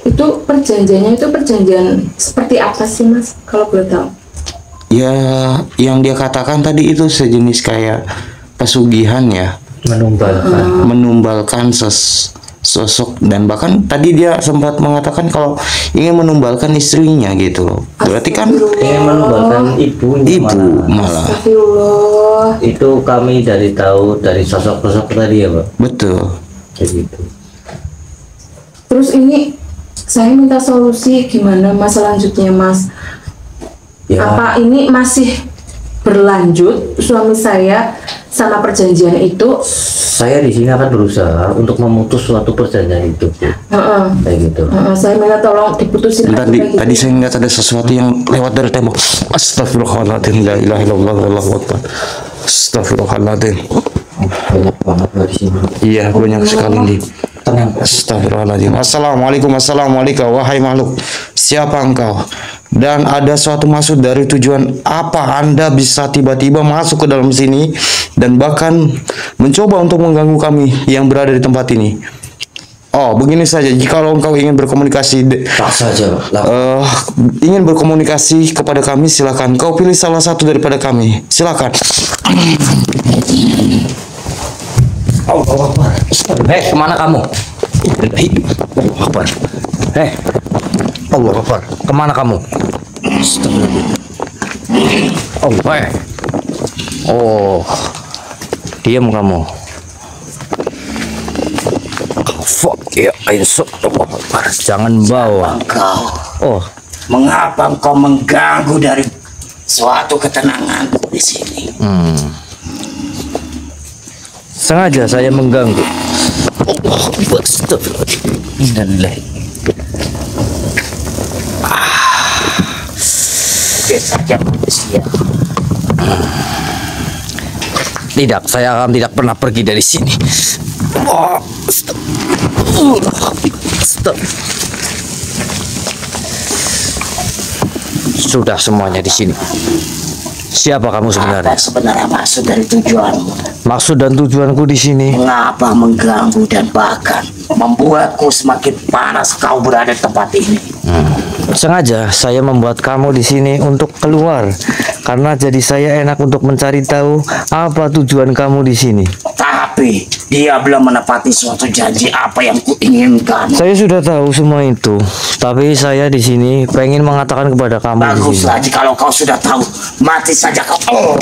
Itu perjanjiannya itu perjanjian seperti apa sih Mas? Kalau boleh tahu? Ya, yang dia katakan tadi itu sejenis kayak pesugihan ya, menumbalkan sosok dan bahkan tadi dia sempat mengatakan kalau ingin menumbalkan istrinya gitu loh. Berarti kan Ingin menumbalkan ibunya ibu malah. Astagfirullah. Itu kami dari tahu dari sosok-sosok tadi ya Pak. Betul. Kayak gitu. Terus ini saya minta solusi gimana Mas selanjutnya Mas? Ya. Apa ini masih berlanjut suami saya sama perjanjian itu? Saya di sini akan berusaha untuk memutus suatu perjanjian itu, Bu. Kayak gitu. Saya minta tolong diputusin aja Tadi, kayak gitu. tadi saya ingat ada sesuatu yang lewat dari tembok. Astagfirullahaladzim, la ilaha illallah, wallahu akbar. Astagfirullahaladzim. Banyak banget di sini. Iya, banyak sekali nih. Astagfirullahaladzim. Assalamualaikum, assalamualaikum, wahai makhluk. Siapa engkau? Dan ada suatu maksud dari tujuan apa Anda bisa tiba-tiba masuk ke dalam sini dan bahkan mencoba untuk mengganggu kami yang berada di tempat ini. Oh, begini saja. Jikalau engkau ingin berkomunikasi, Tak saja, ingin berkomunikasi kepada kami, silakan. Kau pilih salah satu daripada kami. Silakan. Allah Akbar. Hei, kemana kamu? Allah Akbar. Hei, Allah Akbar. Kemana kamu? Oh, hei. Oh, diam kamu. Fuck ya, insuk. Allah Akbar. Jangan bawa. Engkau, Oh, mengapa engkau mengganggu dari suatu ketenangan di sini? sengaja saya mengganggu. Allah Akbar. Astagfirullahaladzim. Innalillahi. Oke saja manusia. Tidak, saya akan tidak pernah pergi dari sini. Oh, stop. Stop. Sudah semuanya di sini. Siapa kamu sebenarnya? Apa sebenarnya maksud dari tujuanmu? Maksud dan tujuanku di sini. Mengapa mengganggu dan bahkan membuatku semakin panas kau berada di tempat ini? Sengaja saya membuat kamu di sini untuk keluar, karena jadi saya enak untuk mencari tahu apa tujuan kamu di sini. Tapi dia belum menepati suatu janji apa yang kuinginkan. Saya sudah tahu semua itu, tapi saya di sini pengen mengatakan kepada kamu di sini. Baguslah jikalau kau sudah tahu. Mati saja kau. Oh,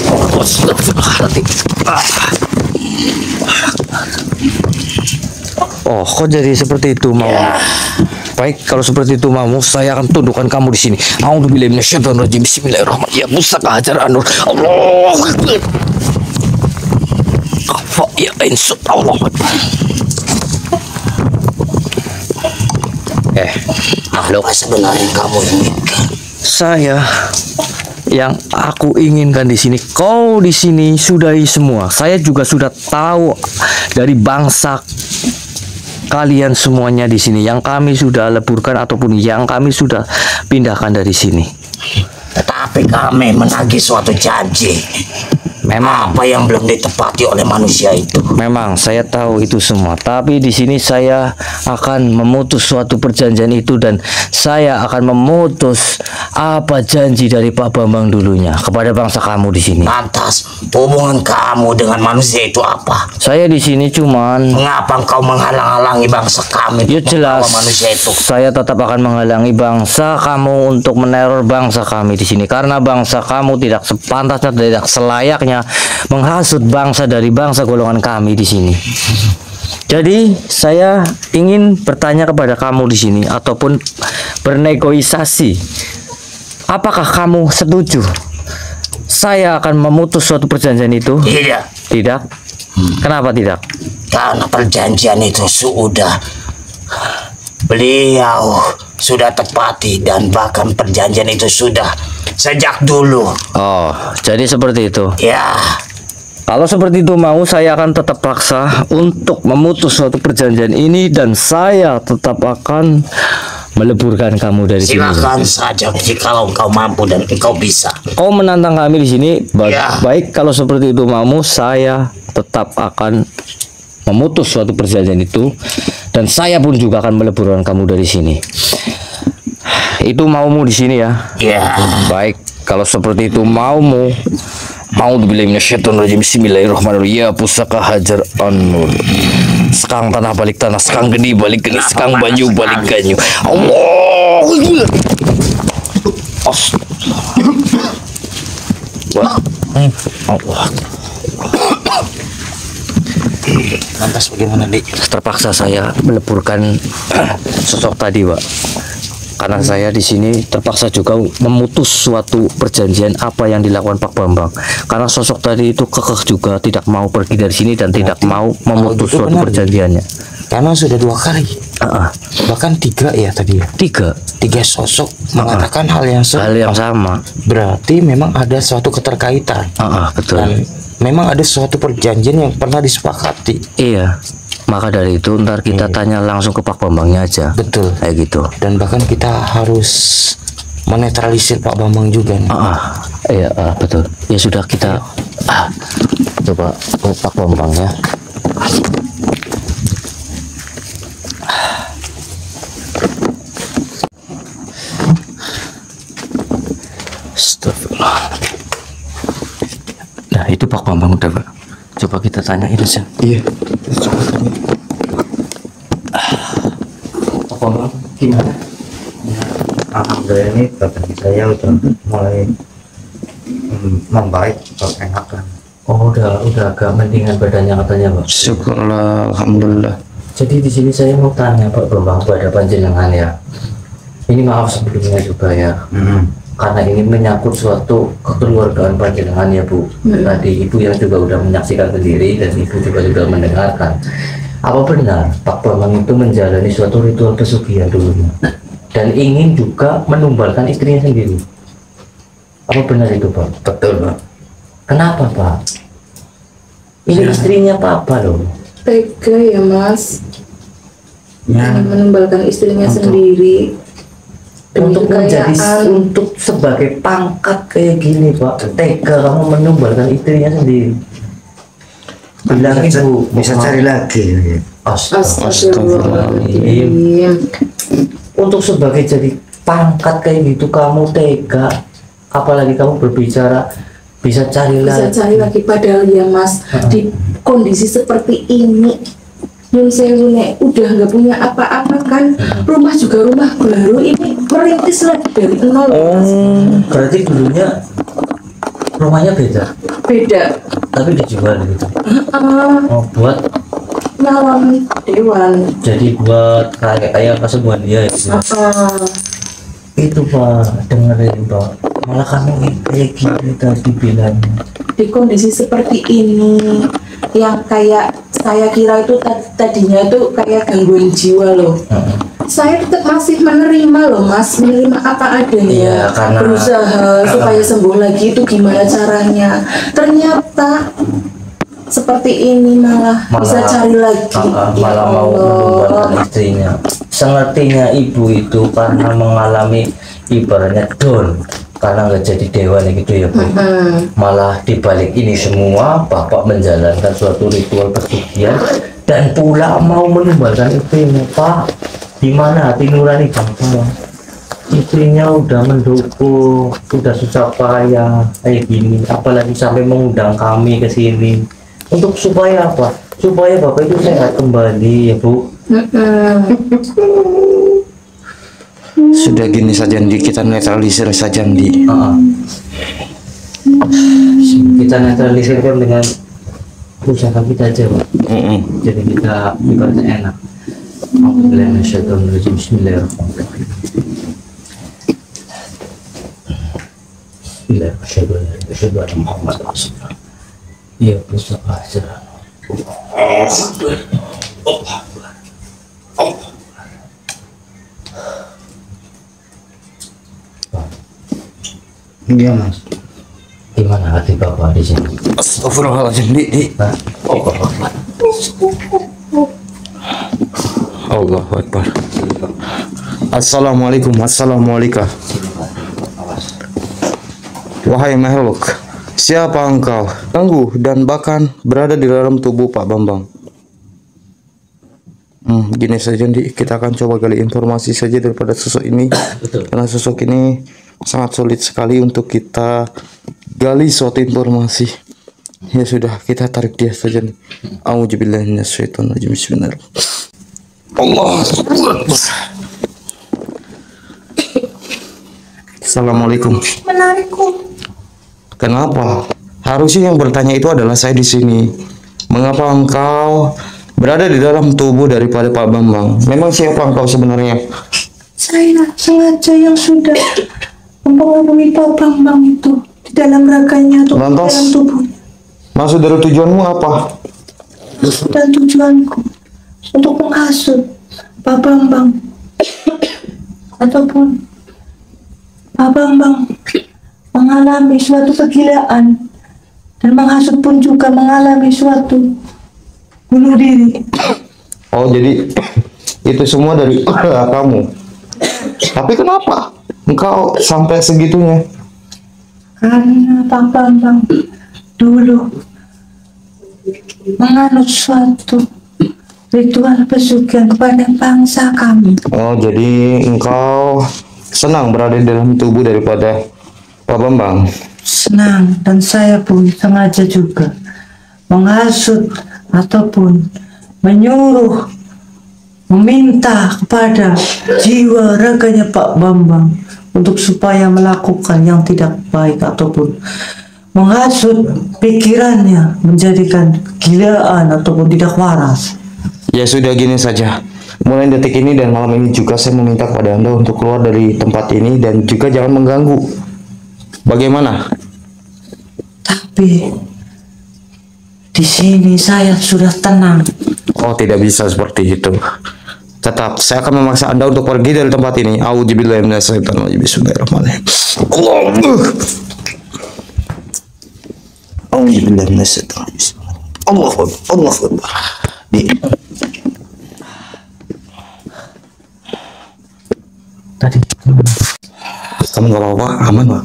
Oh, kok jadi seperti itu mau? Baik, kalau seperti itu mau, saya akan tundukkan kamu di sini. A'udzubillahi minasyaitonirrajim. Bismillahirrahmanirrahim. Ya Musaka hajar anur. Allah. Apa ya insut Allah. Makhluk, apa sebenarnya kamu inginkan? saya yang aku inginkan di sini, kau di sini sudahi semua. Saya juga sudah tahu dari bangsa kalian semuanya di sini yang kami sudah leburkan ataupun yang kami sudah pindahkan dari sini. Tetapi kami menagih suatu janji. Memang. Apa yang belum ditepati oleh manusia itu? Memang saya tahu itu semua, tapi di sini saya akan memutus suatu perjanjian itu dan saya akan memutus apa janji dari Pak Bambang dulunya kepada bangsa kamu di sini. Lantas, hubungan kamu dengan manusia itu apa? Saya di sini cuman Mengapa engkau menghalang-halangi bangsa kami? ya jelas membawa manusia itu. saya tetap akan menghalangi bangsa kamu untuk meneror bangsa kami di sini karena bangsa kamu tidak sepantasnya, tidak selayaknya menghasut bangsa dari bangsa golongan kami di sini. Jadi saya ingin bertanya kepada kamu di sini ataupun bernegosiasi. Apakah kamu setuju? Saya akan memutus suatu perjanjian itu? Tidak, Tidak. Kenapa tidak? karena perjanjian itu beliau sudah tepati dan bahkan perjanjian itu sudah sejak dulu. Oh, jadi seperti itu. Ya, Kalau seperti itu mau, saya akan tetap paksa untuk memutus suatu perjanjian ini dan saya tetap akan meleburkan kamu dari sini. silakan saja jikalau engkau mampu dan engkau bisa. Kau menantang kami di sini, Ya. baik kalau seperti itu maumu, saya tetap akan memutus suatu perjanjian itu dan saya pun juga akan meleburkan kamu dari sini. Itu maumu di sini ya. Ya, Baik, kalau seperti itu maumu. A'udzubillahi minasyaitonirrajim. Bismillahirrahmanirrahim. Ya pusaka hajar an-nur. Sekang tanah balik tanah, sekang geni balik geni, sekang banyu balik ganyu. Allah. Allah. lantas bagaimana, Dik? Terpaksa saya meleburkan sosok tadi, Pak. Karena saya di sini terpaksa juga memutus suatu perjanjian apa yang dilakukan Pak Bambang. Karena sosok tadi itu kekeh juga tidak mau pergi dari sini dan tidak mau memutus gitu suatu benar. perjanjiannya. Karena sudah 2 kali, bahkan 3 ya tadi ya. 3 3 sosok mengatakan hal yang hal yang sama. berarti memang ada suatu keterkaitan Betul. dan memang ada suatu perjanjian yang pernah disepakati. Iya. Maka dari itu ntar kita tanya langsung ke Pak Bambangnya aja. Betul. Kayak gitu. Dan bahkan kita harus menetralisir Pak Bambang juga nih. Iya, betul. Ya sudah kita coba ke Pak Bambang ya. Astagfirullah. Nah, itu Pak Bambang udah, Pak. Coba kita tanyain aja. Iya. Pak Bambang, gimana? Alhamdulillah ini badan saya udah mulai membaik, enakan. Oh, udah agak mendingan badannya katanya, Pak. Syukurlah, alhamdulillah. Jadi di sini saya mau tanya Pak Bambang pada panjenengan ya. Ini maaf sebelumnya juga ya. Karena ini menyangkut suatu kekeluargaan panjenengan ya Bu. Tadi Ibu yang juga udah menyaksikan sendiri dan Ibu juga sudah mendengarkan. Apa benar Pak Bambang itu menjalani suatu ritual pesugihan dulunya dan ingin juga menumbalkan istrinya sendiri? Apa benar itu Pak? Betul, Pak. Kenapa Pak? Ini istrinya Papa loh. Tega ya Mas, Ya, menumbalkan istrinya sendiri demi Untuk menjadi kekayaan. untuk sebagai pangkat kayak gini Pak, tega kamu menumbalkan istrinya sendiri. Bilang Ibu bisa cari lagi. Ya. Astagfirullahaladzim. Untuk sebagai jadi pangkat kayak gitu kamu tega, apalagi kamu berbicara bisa cari Bisa lagi. cari lagi padahal ya Mas, di kondisi seperti ini Nyun Sewu nek udah nggak punya apa-apa kan, rumah juga rumah baru, ini merintis lagi dari nol Mas. Berarti dulunya rumahnya beda, Beda. tapi dijual gitu. Ah, Oh, buat malam dewan. jadi buat kayak kesembuhan dia ya. Ah, Itu Pak, dengerin Pak. Malah kamu kayak gini tadi bilangnya. di kondisi seperti ini yang kayak saya kira itu tadinya itu kayak gangguan jiwa loh. Saya tetap masih menerima loh Mas, menerima apa adanya, Iya, karena- berusaha supaya sembuh lagi itu gimana caranya. Ternyata seperti ini malah bisa cari lagi. Ya Malah mau Allah. menumbalkan istrinya. Sengertinya ibu itu karena mengalami ibaratnya down, karena nggak jadi dewan gitu ya Bu. Malah dibalik ini semua Bapak menjalankan suatu ritual persucian dan pula mau menumbalkan istrinya Pak. Di mana hati nurani Bapak? Istrinya udah mendukung, udah susah payah kayak gini, apalagi sampai mengundang kami ke sini untuk supaya apa? Supaya Bapak itu sehat kembali ya Bu. Sudah gini saja Andi, kita netralisir saja Andi. Kita netralisirkan dengan usaha kita aja Pak. Jadi kita ibaratnya enak. Bismillahirrahmanirrahim. Bismillahirrahmanirrahim. Muhammad Rasulullah. Ya Mustafa Azra. Iya Mas. Gimana hati Bapak di sini? Astagfirullahaladzim di. Allahu Akbar. Assalamualaikum. Assalamualaikum. Wahai makhluk, siapa engkau? Tangguh dan bahkan berada di dalam tubuh Pak Bambang. Gini saja Ndi, kita akan coba gali informasi saja daripada sosok ini. Karena sosok ini sangat sulit sekali untuk kita gali suatu informasi. Ya sudah, kita tarik dia saja nih. A'udzubillahi minasyaitonirrajim. Bismillahirrahmanirrahim. Allah. Assalamualaikum. Kenapa? Harusnya yang bertanya itu adalah saya di sini. Mengapa engkau berada di dalam tubuh daripada Pak Bambang? Memang siapa engkau sebenarnya? Saya sengaja yang sudah mempengaruhi Pak Bambang itu di dalam raganya atau di Lantas? dalam tubuhnya. Maksud dari tujuanmu apa? Dan tujuanku untuk menghasut Pak Bambang ataupun Pak Bambang mengalami suatu kegilaan dan menghasut pun juga mengalami suatu bunuh diri. Oh, jadi itu semua dari kamu. Tapi kenapa engkau sampai segitunya? Karena Pak Bambang dulu menganut suatu ritual pesugihan kepada bangsa kami. Oh, jadi engkau senang berada di dalam tubuh daripada Pak Bambang. Senang, dan saya pun sengaja juga menghasut ataupun menyuruh, meminta kepada jiwa raganya Pak Bambang untuk supaya melakukan yang tidak baik ataupun menghasut pikirannya menjadikan kegilaan ataupun tidak waras. Ya sudah, gini saja. Mulai detik ini dan malam ini juga saya meminta kepada Anda untuk keluar dari tempat ini dan juga jangan mengganggu. Bagaimana? Tapi di sini saya sudah tenang. Oh, tidak bisa seperti itu. Tetap, saya akan memaksa Anda untuk pergi dari tempat ini. A'udzubillahi minasyaitonirrajim. Bismillahirrahmanirrahim. A'udzubillahi minasyaitonirrajim. Allahu Akbar. Tadi Kamu nggak apa-apa, aman Pak?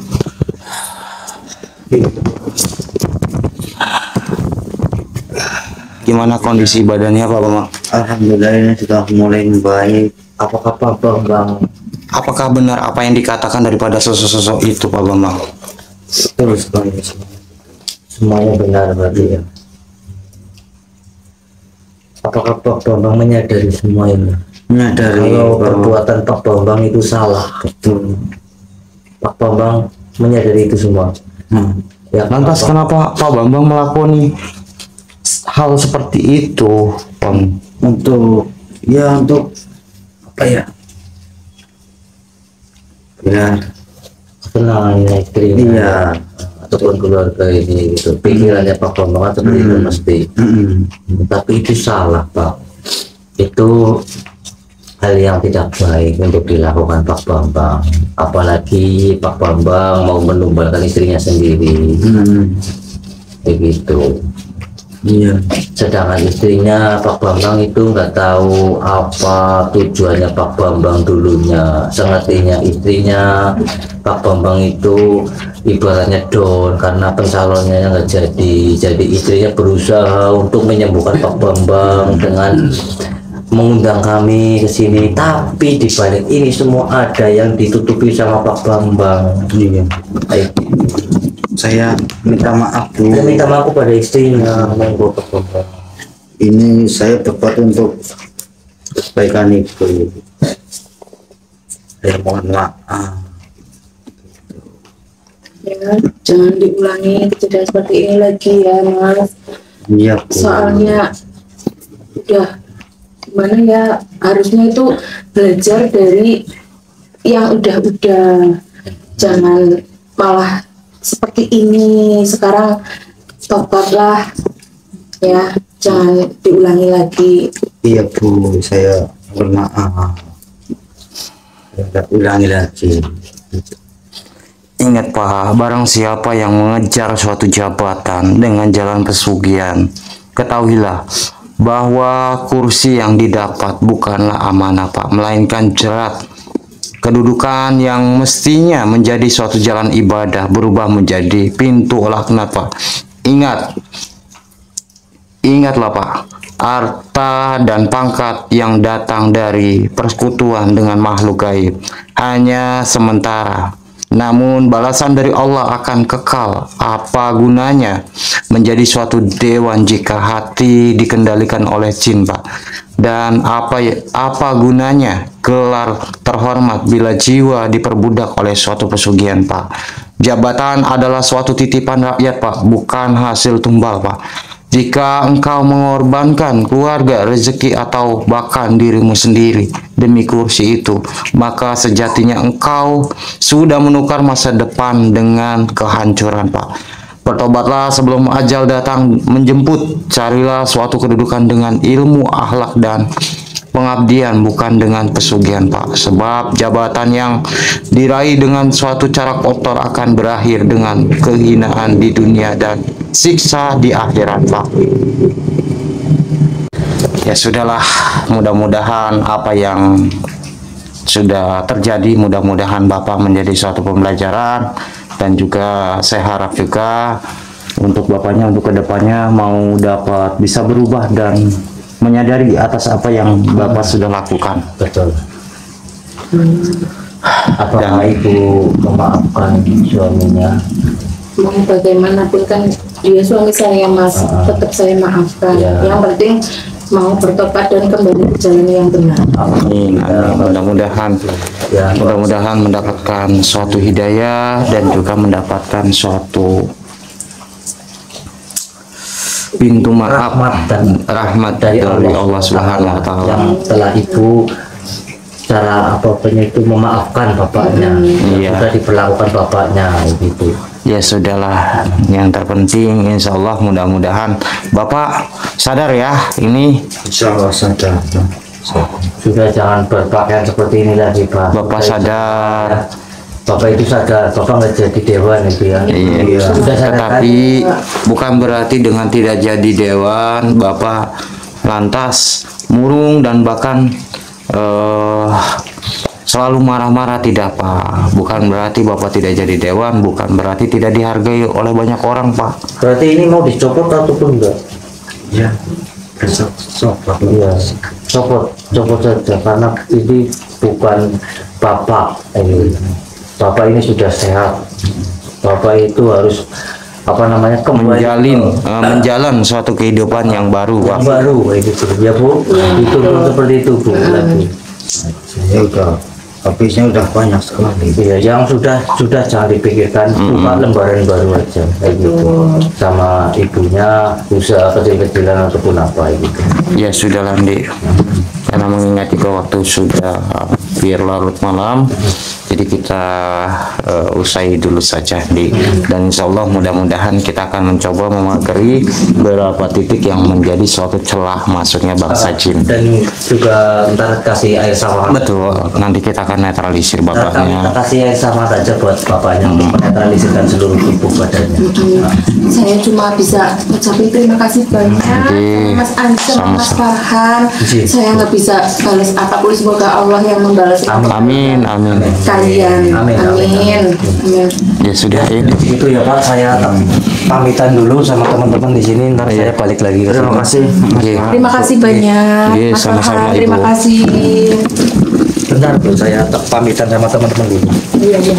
Gimana kondisi badannya Pak Bambang? Alhamdulillah ini sudah mulai membaik. apakah Pak Bambang Apakah benar apa yang dikatakan daripada sosok-sosok itu Pak Bambang? terus semuanya benar berarti ya? Apakah Pak Bambang menyadari semua ini? Menyadari Kalau bahwa perbuatan Pak Bambang itu salah, betul. Pak Bambang menyadari itu semua. Ya, Lantas kenapa Pak Bambang melakoni hal seperti itu, Bang? Untuk apa ya? Ya, kenangannya istrinya iya. ataupun keluarga ini gitu. Pikirannya Pak Bambang seperti itu mesti. Tapi itu salah Pak. Itu hal yang tidak baik untuk dilakukan Pak Bambang. Apalagi Pak Bambang mau menumbalkan istrinya sendiri. Begitu. Iya. Sedangkan istrinya Pak Bambang itu nggak tahu apa tujuannya Pak Bambang dulunya. Sengertinya istrinya Pak Bambang itu ibaratnya down karena pencalonnya nggak jadi. Jadi istrinya berusaha untuk menyembuhkan Pak Bambang dengan mengundang kami ke sini. Tapi di balik ini semua ada yang ditutupi sama Pak Bambang. Iya. Saya minta maaf Bu. Saya minta maaf pada istrinya, monggo Pak Bambang. Ini saya berbuat untuk kebaikan Ibu. Saya mohon maaf. Ya, jangan diulangi kejadian seperti ini lagi ya Mas. Iya Bu. Soalnya udah gimana ya, harusnya itu belajar dari yang udah-udah, jangan malah seperti ini. Sekarang tobatlah ya, jangan diulangi lagi. Iya Bu, saya mohon maaf. Tidak ulangi lagi. Ingat Pak, barang siapa yang mengejar suatu jabatan dengan jalan pesugihan, ketahuilah bahwa kursi yang didapat bukanlah amanah Pak, melainkan jerat. Kedudukan yang mestinya menjadi suatu jalan ibadah berubah menjadi pintu laknat Pak. Ingatlah Pak, harta dan pangkat yang datang dari persekutuan dengan makhluk gaib hanya sementara. Namun balasan dari Allah akan kekal. Apa gunanya menjadi suatu dewan jika hati dikendalikan oleh jin Pak? Dan apa gunanya gelar terhormat bila jiwa diperbudak oleh suatu pesugihan Pak? Jabatan adalah suatu titipan rakyat Pak, bukan hasil tumbal Pak. Jika engkau mengorbankan keluarga, rezeki, atau bahkan dirimu sendiri demi kursi itu, maka sejatinya engkau sudah menukar masa depan dengan kehancuran Pak. Bertobatlah sebelum ajal datang menjemput. Carilah suatu kedudukan dengan ilmu, akhlak, dan pengabdian, bukan dengan pesugihan Pak. Sebab jabatan yang diraih dengan suatu cara kotor akan berakhir dengan kehinaan di dunia dan siksa di akhirat Pak. Ya sudahlah, mudah-mudahan apa yang sudah terjadi, mudah-mudahan Bapak menjadi suatu pembelajaran. Dan juga saya harap juga untuk Bapaknya, untuk kedepannya mau dapat bisa berubah dan menyadari atas apa yang Bapak sudah lakukan. Betul. Apakah Ibu memaafkan suaminya? Mau bagaimanapun kan dia suami saya Mas, tetap saya maafkan. Ya. Yang penting mau bertobat dan kembali ke jalan yang benar. Amin. Mudah-mudahan mudah-mudahan mendapatkan suatu hidayah dan juga mendapatkan suatu pintu maaf dan rahmat dari Allah Subhanahu wa taala. Yang telah Ibu cara apapun itu memaafkan bapaknya. Iya. Sudah diperlakukan bapaknya gitu. Ya sudahlah, yang terpenting insya Allah mudah-mudahan Bapak sadar ya, ini Insya Allah sadar. Sudah jangan berpakaian seperti ini lagi Pak. Bapak sadar. Bapak itu sadar, Bapak nggak jadi dewan itu ya. Iya. Sudah sadar. Tetapi bukan berarti dengan tidak jadi dewan Bapak lantas murung dan bahkan selalu marah-marah, tidak Pak. Bukan berarti Bapak tidak jadi dewan, bukan berarti tidak dihargai oleh banyak orang Pak. Berarti ini mau dicopot ataupun enggak? Ya, besok sobat. Iya, copot saja karena ini bukan Bapak. Bapak ini sudah sehat. Bapak itu harus menjalin suatu kehidupan yang baru Pak. Yang baru kayak gitu ya Bu. Itu seperti itu Bu lagi. Saya udah habisnya udah banyak sekali. Iya, yang sudah jangan dipikirkan, buka lembaran baru aja kayak gitu. Sama ibunya usaha kecil-kecilan ataupun apa gitu. Ya sudahlah Dik, karena mengingat juga waktu sudah hampir larut malam, Jadi kita usai dulu saja dan insya Allah mudah-mudahan kita akan mencoba memagari beberapa titik yang menjadi suatu celah masuknya bangsa jin. Dan juga ntar kasih air sama. Betul, nanti kita akan netralisir Kita bapaknya. kasih air sama saja buat bapaknya untuk menetralisirkan seluruh tubuh badannya. Saya cuma bisa ucapin terima kasih banyak Mas Andi sama Mas Farhan. Saya nggak bisa balas apapun, semoga Allah yang membalas Amin, amin. kalian. Amin. Amin. Ya sudah ini. Itu ya Pak, saya pamitan dulu sama teman-teman di sini. Ntar saya balik lagi ke Terima kasih. Terima kasih banyak Iya, Mas sama-sama, Farhan. Terima Ibu. kasih. Bentar Bu, saya pamitan sama teman-teman dulu. Iya, iya.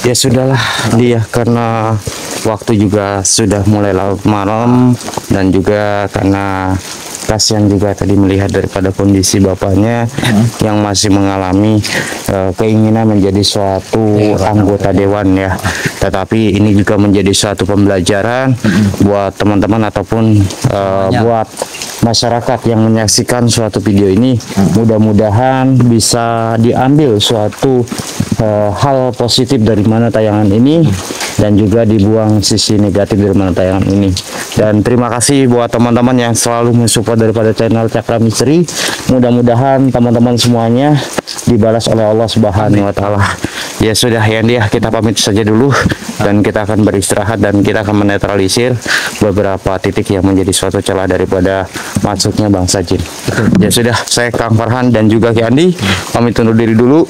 Ya sudahlah dia, karena waktu juga sudah mulai larut malam dan juga karena kasihan juga tadi melihat daripada kondisi bapaknya yang masih mengalami keinginan menjadi suatu anggota dewan ya. Tetapi ini juga menjadi suatu pembelajaran buat teman-teman ataupun buat masyarakat yang menyaksikan suatu video ini. Mudah-mudahan bisa diambil suatu hal positif dari mana tayangan ini dan juga dibuang sisi negatif dari mana tayangan ini. Dan terima kasih buat teman-teman yang selalu mensupport daripada channel Cakra Misteri. Mudah-mudahan teman-teman semuanya dibalas oleh Allah Subhanahu wa taala. Ya sudah ya, kita pamit saja dulu dan kita akan beristirahat dan kita akan menetralisir beberapa titik yang menjadi suatu celah daripada masuknya bangsa jin. Ya sudah, saya Kang Farhan dan juga Ki Andi pamit undur diri dulu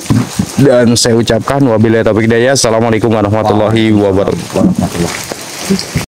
dan saya ucapkan wabillahi taufiq hidayah. Assalamualaikum warahmatullahi wabarakatuh.